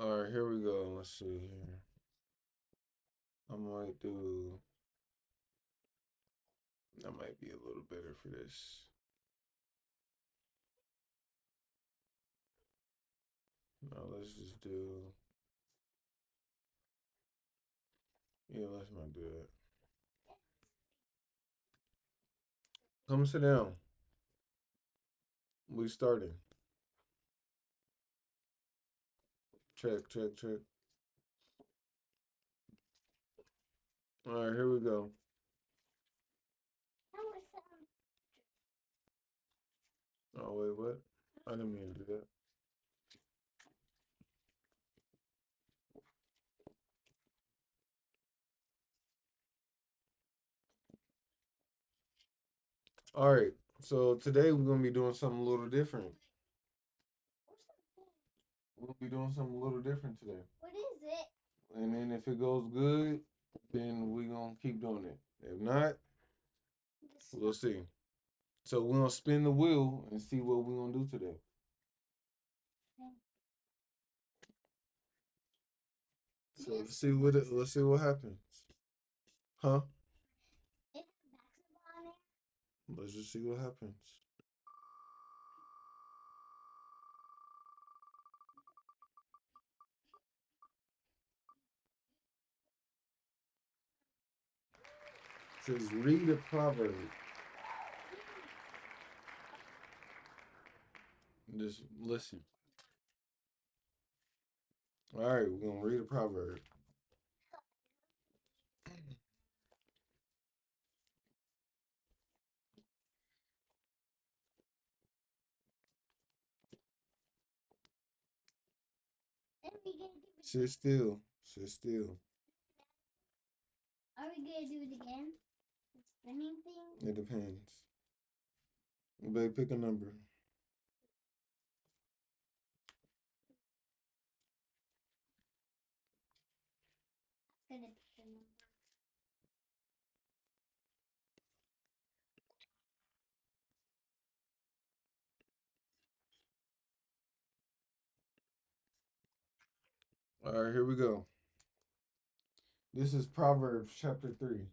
All right, here we go. Let's see here. I might do. That might be a little better for this. No, let's just do. Yeah, let's not do that. Come sit down. We starting. Check, check, check. All right, here we go. Oh wait, what? I didn't mean to do that. All right, so today we're gonna be doing something a little different. We're gonna be doing something a little different today. What is it? And then if it goes good, then we're gonna keep doing it. If not, we'll see. So we're gonna spin the wheel and see what we're gonna do today. So let's see what happens. Huh? It has basketball on it. Let's just see what happens. It says read a proverb. Just listen. All right, we're gonna read a proverb. And we gonna do it. Sit still. Sit still. Are we gonna do it again? The spinning thing? It depends. Babe, pick a number. Gonna pick the number. All right, here we go. This is Proverbs chapter 3.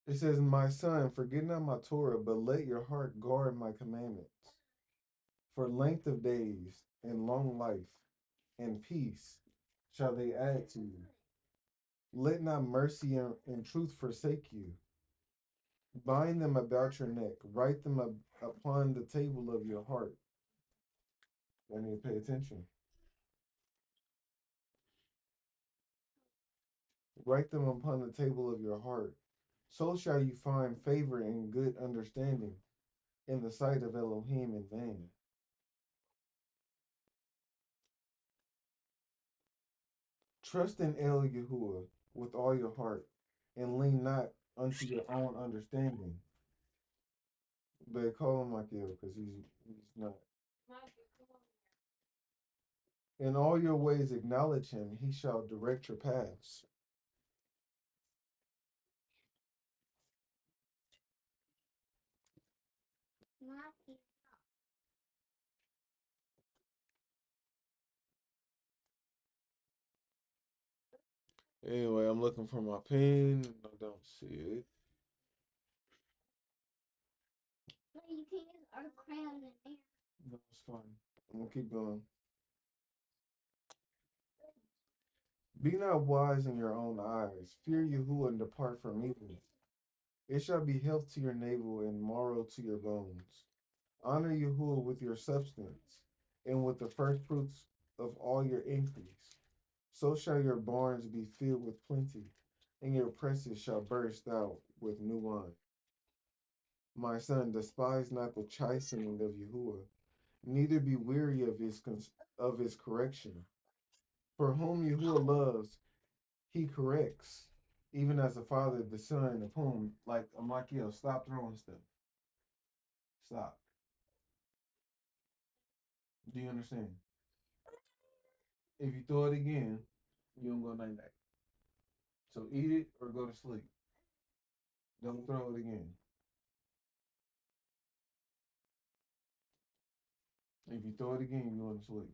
It says, my son, forget not my Torah, but let your heart guard my commandments. For length of days and long life and peace shall they add to you. Let not mercy and truth forsake you. Bind them about your neck, write them upon the table of your heart. I need to pay attention. Write them upon the table of your heart. So shall you find favor and good understanding in the sight of Elohim and man. Trust in El Yahuwah with all your heart, and lean not unto your own understanding. But call him Michael because he's not. In all your ways acknowledge him, he shall direct your paths. Not Anyway, I'm looking for my pen. I don't see it. No, you can use our crayon in there. No, it's fine. I'm gonna keep going. Be not wise in your own eyes. Fear Yahuwah and depart from evil. It shall be health to your navel and marrow to your bones. Honor Yahuwah with your substance and with the first fruits of all your increase. So shall your barns be filled with plenty, and your presses shall burst out with new wine. My son, despise not the chastening of Yahuwah, neither be weary of his correction. For whom Yahuwah loves, he corrects, even as a father the son of whom, like Amakiel, stop throwing stuff. Stop. Do you understand? If you throw it again, you don't go night night. So eat it or go to sleep. Don't throw it again. If you throw it again, you going to sleep.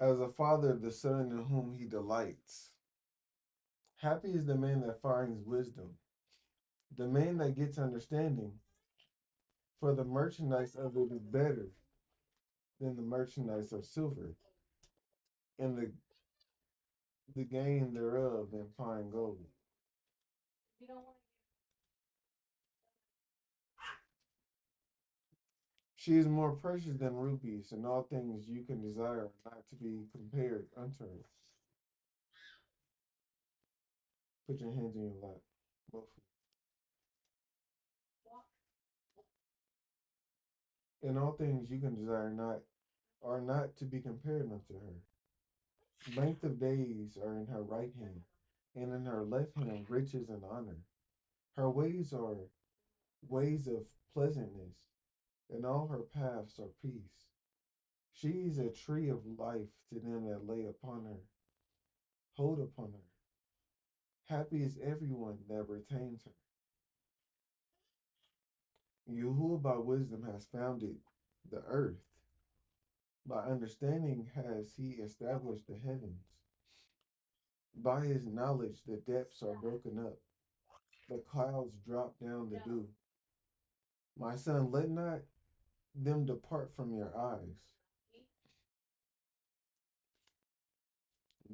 As a father, the son in whom he delights. Happy is the man that finds wisdom, the man that gets understanding, for the merchandise of it is better than the merchandise of silver, and the gain thereof than fine gold. She is more precious than rubies, and all things you can desire are not to be compared unto her. Put your hands in your lap, both. And all things you can desire not are not to be compared unto her. Length of days are in her right hand, and in her left hand riches and honor. Her ways are ways of pleasantness, and all her paths are peace. She is a tree of life to them that lay upon her, hold upon her. Happy is everyone that retains her. Yahuwah by wisdom has founded the earth. By understanding has he established the heavens. By his knowledge the depths are broken up. The clouds drop down the dew. My son, let not them depart from your eyes.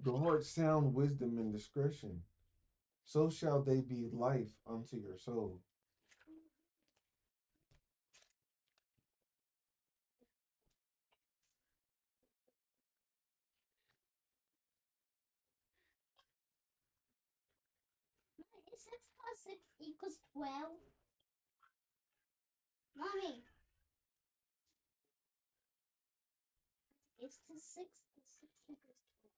Guard sound wisdom and discretion. So shall they be life unto your soul. Is 6 plus 6 equals 12? Mommy, it's the 6 plus 6 equals 12.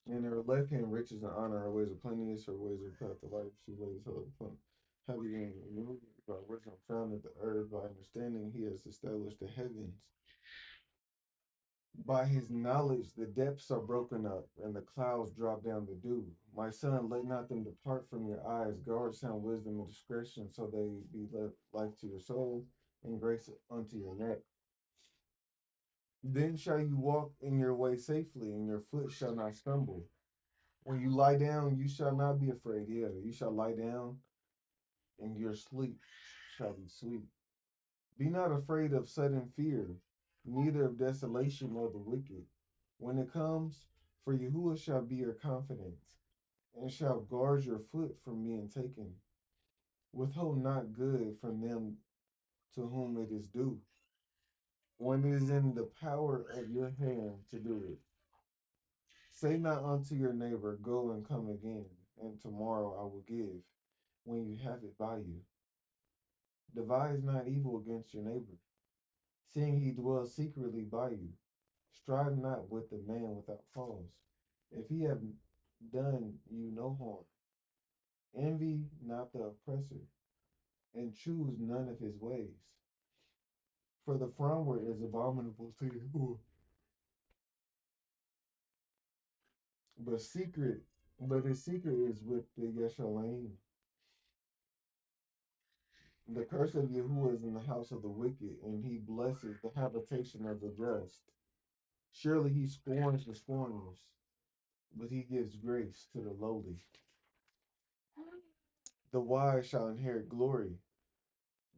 In her left hand riches and honor, her ways are plenteous, her ways are path to life, she lays hold upon heavy and removed by wisdom founded the earth, by understanding he has established the heavens. By his knowledge the depths are broken up, and the clouds drop down the dew. My son, let not them depart from your eyes. Guard sound wisdom and discretion, so they be life to your soul and grace unto your neck. Then shall you walk in your way safely, and your foot shall not stumble. When you lie down, you shall not be afraid. Yeah, you shall lie down, and your sleep shall be sweet. Be not afraid of sudden fear, neither of desolation of the wicked. When it comes, for Yahuwah shall be your confidence, and shall guard your foot from being taken. Withhold not good from them to whom it is due, when it is in the power of your hand to do it. Say not unto your neighbor, go and come again, and tomorrow I will give, when you have it by you. Devise not evil against your neighbor, seeing he dwells secretly by you. Strive not with the man without cause, if he have done you no harm. Envy not the oppressor, and choose none of his ways. For the froward is abominable to you, but secret, but his secret is with the Yeshalayim. The curse of Yahuwah is in the house of the wicked, and he blesses the habitation of the just. Surely he scorns the scorners, but he gives grace to the lowly. The wise shall inherit glory,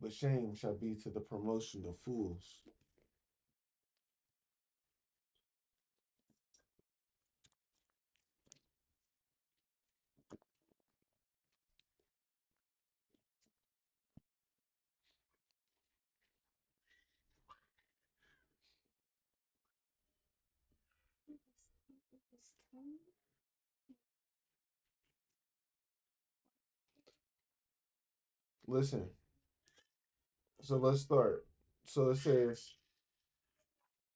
but shame shall be to the promotion of fools. Listen, so let's start. So it says,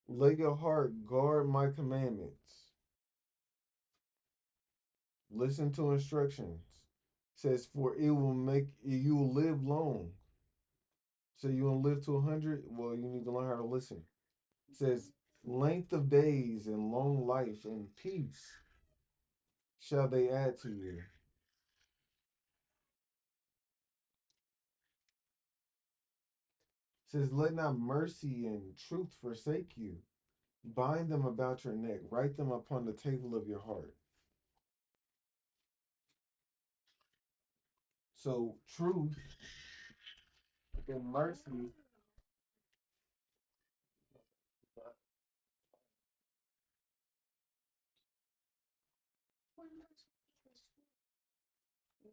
let your heart guard my commandments. Listen to instructions. It says, for it will make you will live long. So you want to live to 100? Well, you need to learn how to listen. It says, length of days and long life and peace shall they add to you. It says, let not mercy and truth forsake you. Bind them about your neck, write them upon the table of your heart. So truth and mercy. One plus one equals four. Wait, two.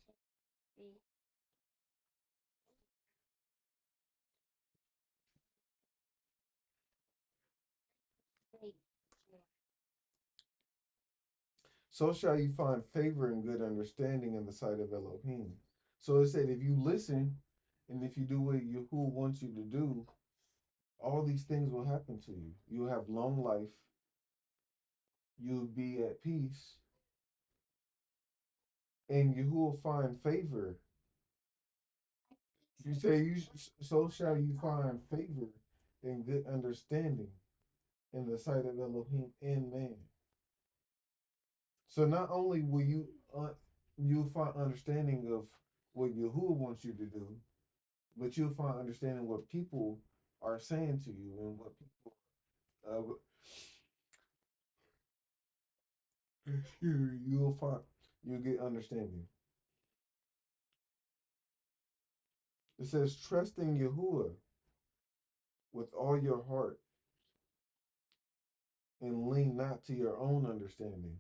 One plus one equals two. Three. So shall you find favor and good understanding in the sight of Elohim. So it said, if you listen and if you do what Yahuwah wants you to do, all these things will happen to you. You'll have long life. You'll be at peace, and Yahuwah will find favor. You say, so shall you find favor and good understanding in the sight of Elohim and man. So not only will you'll find understanding of what Yahuwah wants you to do, but you'll find understanding what people are saying to you and what people uh, you'll find you'll get understanding. It says trust in Yahuwah with all your heart and lean not to your own understanding.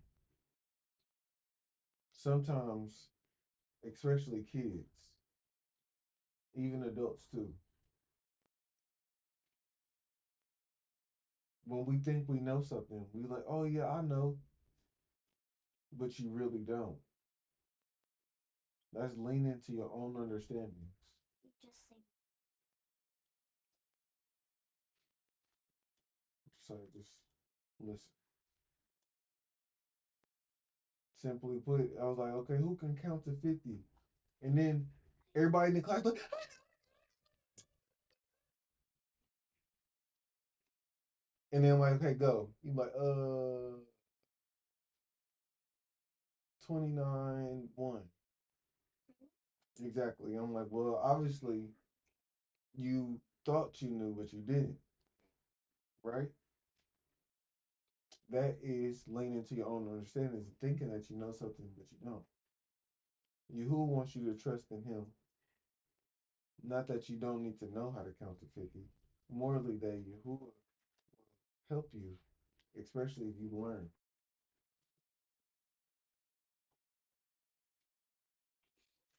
Sometimes, especially kids, even adults too, when we think we know something, we like, oh yeah, I know, but you really don't. That's leaning to your own understandings. You just say So just listen. Simply put, I was like, okay, who can count to 50? And then everybody in the class like, and then I'm like, okay, go. You like, 29, 1. Exactly. I'm like, well, obviously you thought you knew, but you didn't, right? That is leaning to your own understanding, thinking that you know something, but you don't. Yahuwah wants you to trust in him. Not that you don't need to know how to count to 50. Morally, that Yahuwah will help you, especially if you learn.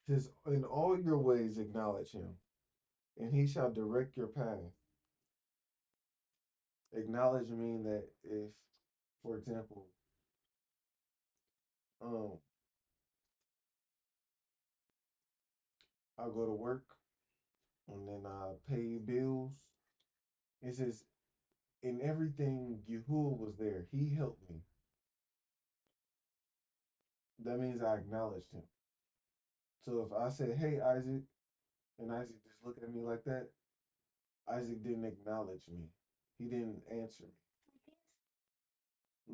Says, in all your ways acknowledge him, and he shall direct your path. Acknowledge mean that if, for example, um, I go to work and then I pay bills, it says, in everything, Yahuwah was there. He helped me. That means I acknowledged him. So if I say, hey, Isaac, and Isaac just looked at me like that, Isaac didn't acknowledge me. He didn't answer me.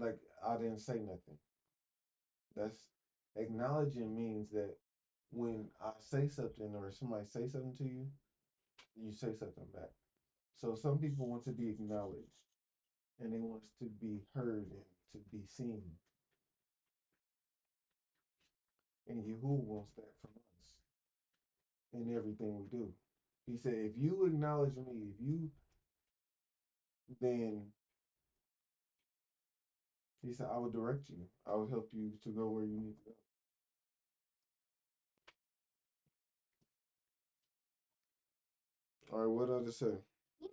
Like I didn't say nothing. That's acknowledging means that when I say something or somebody say something to you, you say something back. So some people want to be acknowledged and they want to be heard and to be seen. And Yahuwah wants that from us in everything we do. He said, if you acknowledge me, if you then he said, I will direct you. I will help you to go where you need to go. All right, what other say? you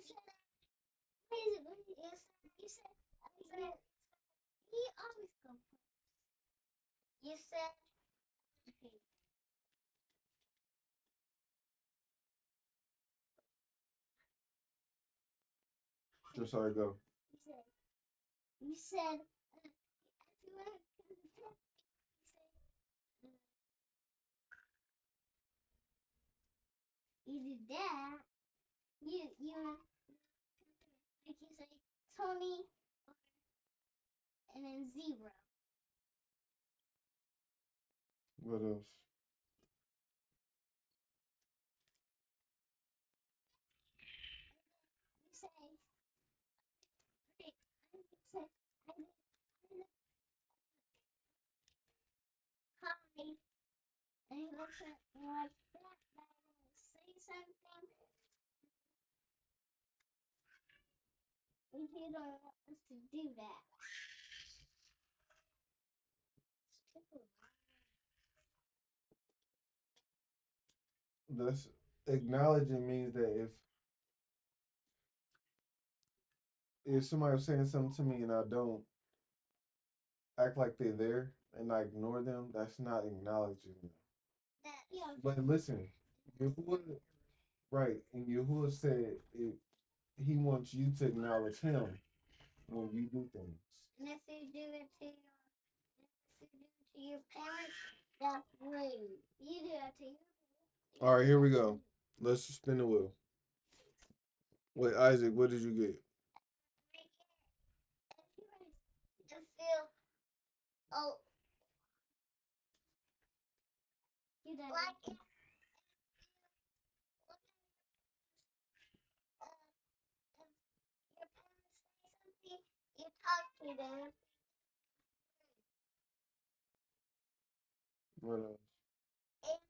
said you said he always go first. You said okay. Just sorry, go. You said after I you said either that you like you say Tony and then zero. What else? You say okay, I say I hi and he looks at me like that but I don't say something and he don't want us to do that. Stupid. That's acknowledging means that if somebody's saying something to me and I don't act like they're there and I ignore them, that's not acknowledging them. Yeah. But listen, Yahuwah, right, and Yahuwah said he wants you to acknowledge him when you do things. And if you do it to your parents, that's rude. You do it to your All right, here we go. Let's spin the wheel. Wait, Isaac, what did you get? if you feel oh you don't like if your parents say something, you talk to them. What else? If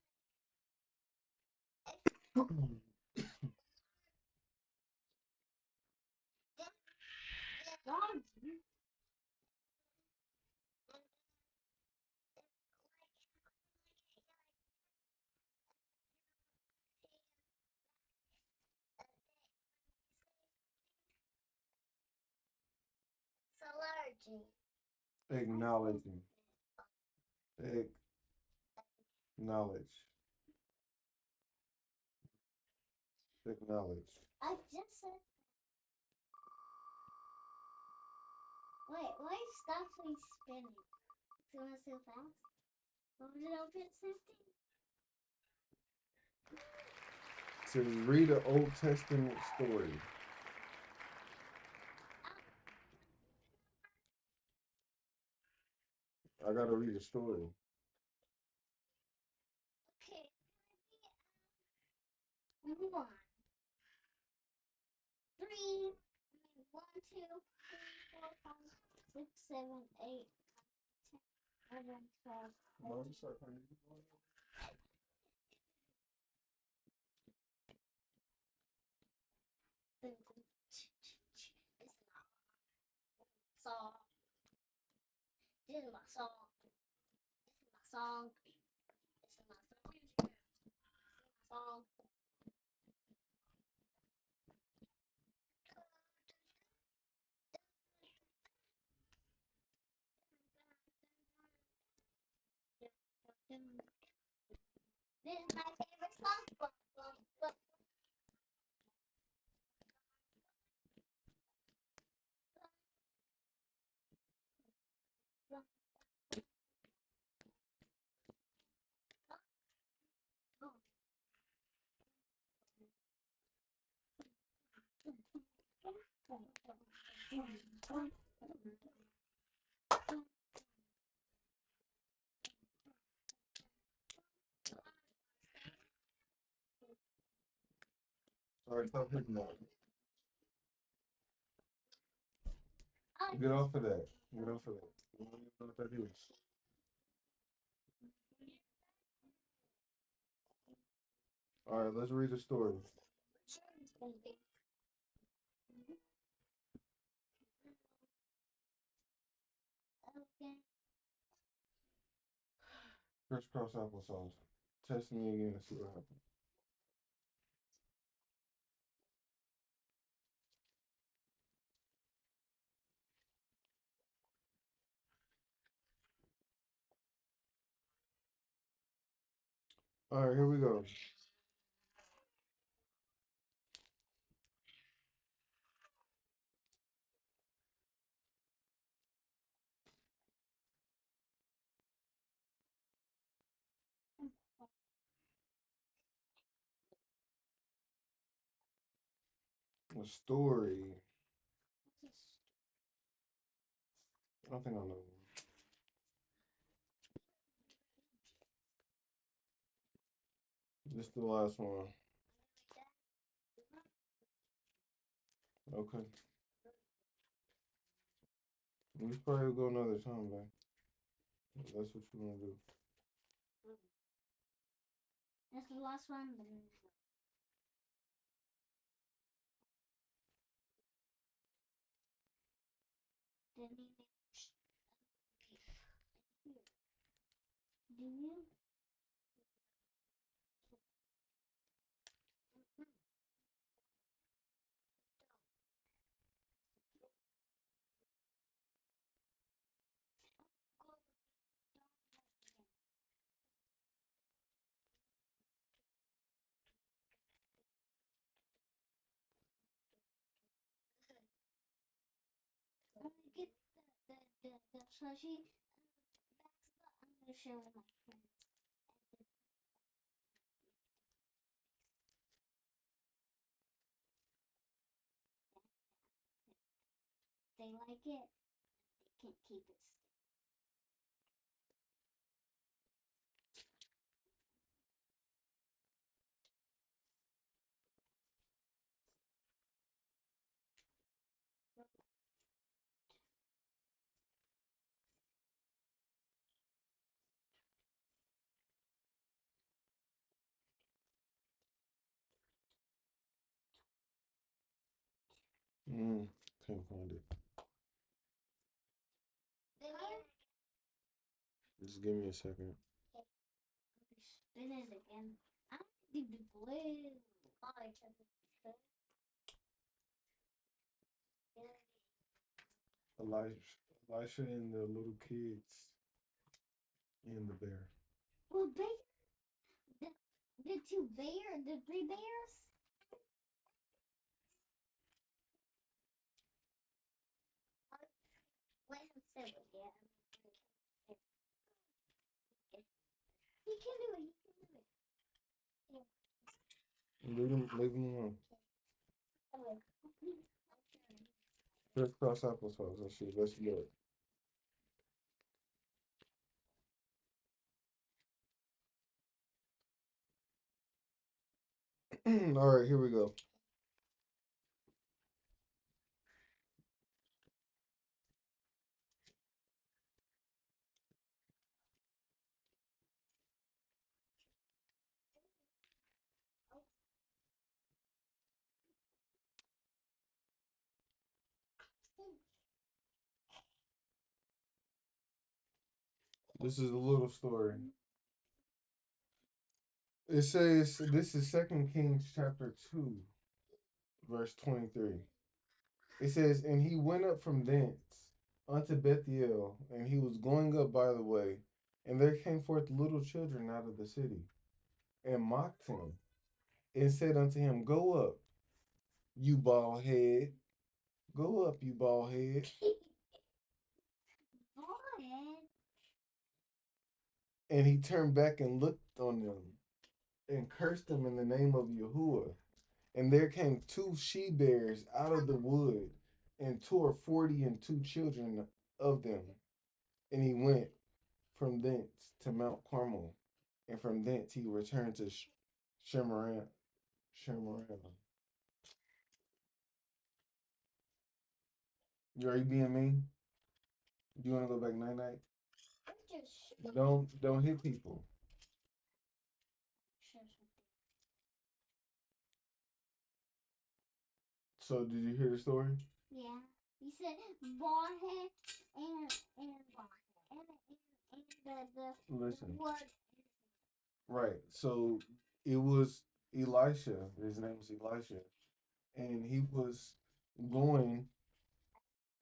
dog it's allergic. Acknowledging. Acknowledge. Acknowledge. I just said wait, why stop me spinning? It's going so fast. What did I put something? To read an Old Testament story. I gotta read a story. Okay. One. Three. One, two, three, four, five, 6, 7, 8, 10, 11, 12. No, just start playing. This is my song. This is my song. This is my song. This is my song. This is my song. This is my favorite song. All right, stop hitting that. Oh, Get off of that. Get off of that. You don't even know what that is. All right, let's read the story. okay. Crisscross applesauce. Test me again and see what happens. All right, here we go. A story. What's I don't think I know. This is the last one. Okay. We should probably go another time, man. If that's what you want to do. That's the last one. Then he do you? I'm gonna get the slushy bags, but I'm gonna share with my friends. If they like it, they can keep it. Can't find it. Just give me a second. Spin it again. I'm gonna do the blue. Oh, I took it. Elisha and the little kids and the bear. Well, the two bears, the three bears. Let him sit with you. He can do it. He can do it. Leave them alone. Okay. Crisscross applesauce. Let's do it. All right, here we go. This is a little story. It says this is Second Kings chapter 2, verse 23. It says, and he went up from thence unto Bethiel, and he was going up by the way, and there came forth little children out of the city, and mocked him, and said unto him, go up, you bald head. Go up, you bald head. And he turned back and looked on them, and cursed them in the name of Yahuwah. And there came two she bears out of the wood, and tore 42 children of them. And he went from thence to Mount Carmel, and from thence he returned to Shemaram. Are you being mean? Do you want to go back night night? Don't hit people. So did you hear the story? Yeah. You said bald head and bald head and the Listen. word. Right. So it was Elisha. His name was Elisha, and going.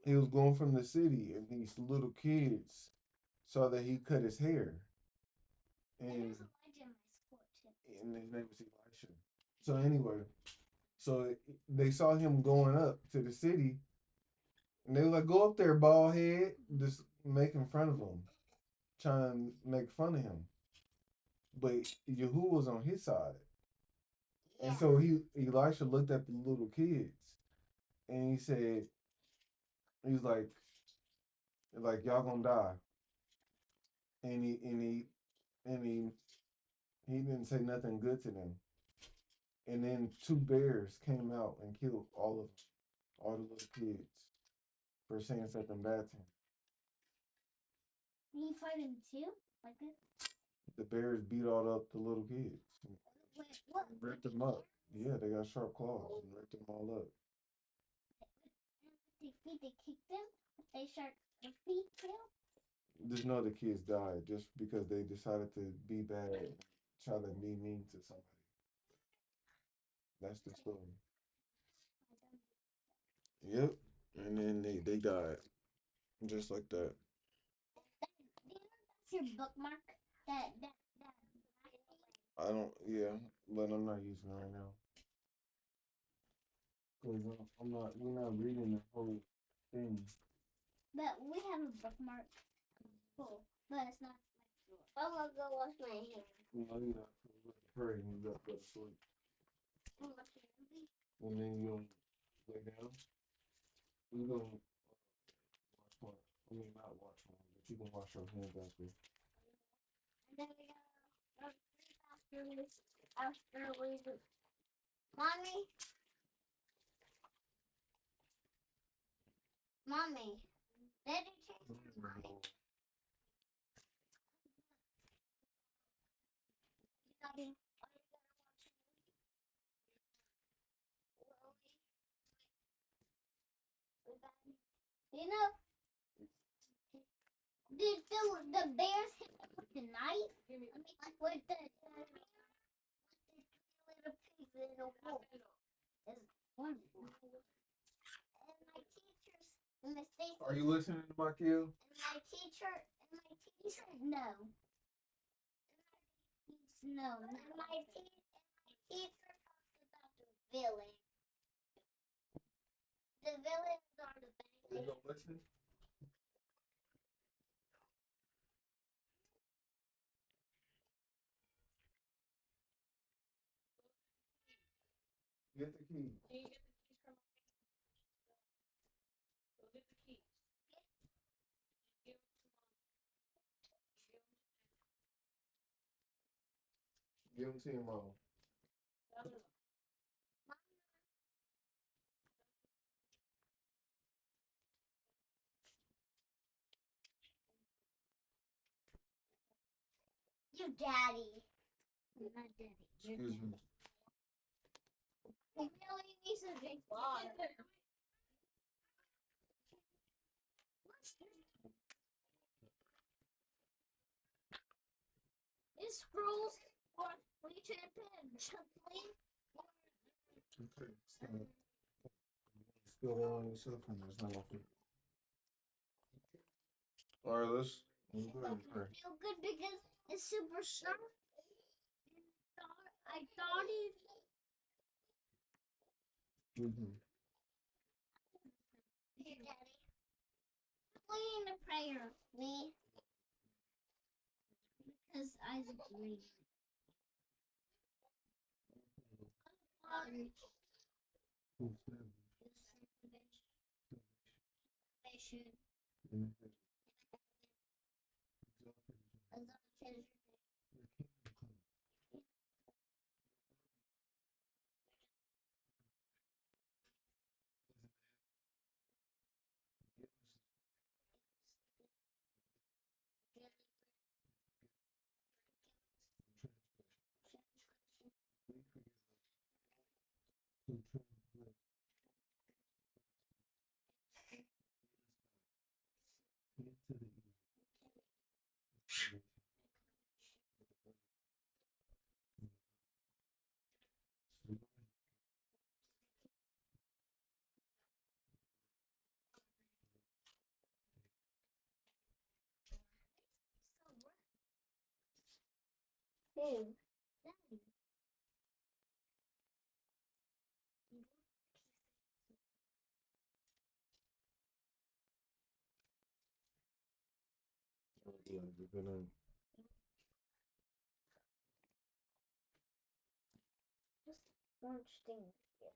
He was going from the city, and these little kids saw that he cut his hair, and and his name was Elisha. So anyway, they saw him going up to the city, and they were like, "Go up there, bald head!" Just making fun of him, trying to make fun of him. But Yahuwah was on his side, and so Elisha looked at the little kids, and he said, he's like y'all gonna die, and he didn't say nothing good to them. And then two bears came out and killed all the little kids for saying something bad to him. Did he fight him too? Like this? The bears beat all up the little kids, and Wait, what? ripped them up. Yeah, they got sharp claws and ripped them all up. With their feet, they kicked them. With their sharp feet too. Just know the kids died just because they decided to be bad and try to be mean to somebody. That's the story. Yep. And then they died just like that. Do you know that's your bookmark? That. I don't. Yeah, but I'm not using it right now because I'm not. We're not reading the whole thing. But we have a bookmark. Cool. But it's not like yours. I'm gonna go wash my hands. No, you not. Pray and you got to go to sleep. I'm watching a movie. And then you gonna lay down. You gonna watch one. I mean, not watch one, but you can wash your hands after. And then we gotta sleep after we do. Mommy, mommy, did you change your mind? Daddy, are you gonna watch a movie? You know, did the bears hit him with the knife? I mean, like with the little pigs in the wolf. It's wonderful. And my teachers, and Miss Stacy. Are you listening to my kid? And my teacher, no. No. And my teacher talked about the villain. The villains are the bad You guys. gonna listen? Get the key. Can you get the keys from Go get the keys. Give them to mom. Give them to your mom. No, no, no. Your daddy. Not daddy. Your Excuse me. He really needs to drink water. Is scrolls or bleach and chuckling? Okay. Spill that on yourself and there's no open. All right, let's go ahead and pray. Feel good because it's super sharp. I thought it. Mm-hmm. Here, Daddy. Leading a prayer, me. Because Isaac's reading. Salvation. Who? Daddy. Yeah, you're gonna. Just orange thing here.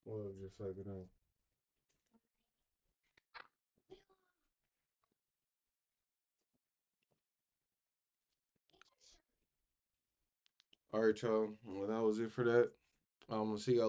Well, just like it up. All right, y'all. Well, that was it for that. I'm gonna see y'all.